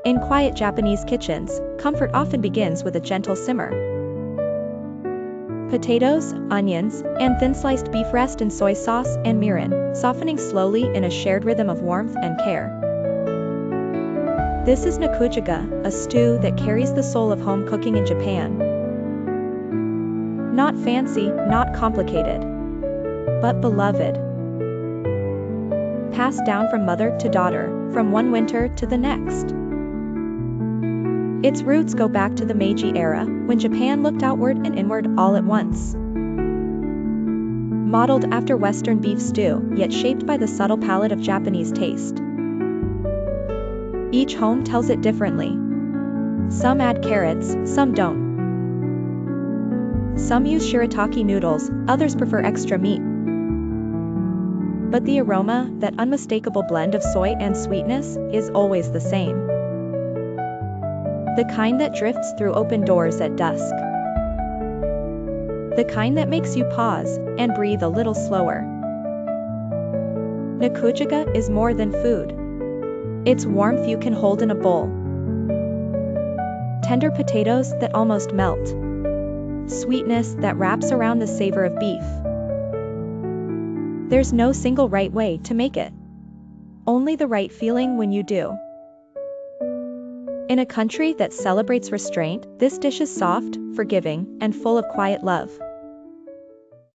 In quiet Japanese kitchens, comfort often begins with a gentle simmer. Potatoes, onions, and thin-sliced beef rest in soy sauce and mirin, softening slowly in a shared rhythm of warmth and care. This is Nikujaga, a stew that carries the soul of home cooking in Japan. Not fancy, not complicated, but beloved. Passed down from mother to daughter, from one winter to the next. Its roots go back to the Meiji era, when Japan looked outward and inward all at once. Modeled after Western beef stew, yet shaped by the subtle palate of Japanese taste. Each home tells it differently. Some add carrots, some don't. Some use shirataki noodles, others prefer extra meat. But the aroma, that unmistakable blend of soy and sweetness, is always the same. The kind that drifts through open doors at dusk. The kind that makes you pause and breathe a little slower. Nikujaga is more than food. It's warmth you can hold in a bowl. Tender potatoes that almost melt. Sweetness that wraps around the savor of beef. There's no single right way to make it. Only the right feeling when you do. In a country that celebrates restraint, this dish is soft, forgiving, and full of quiet love.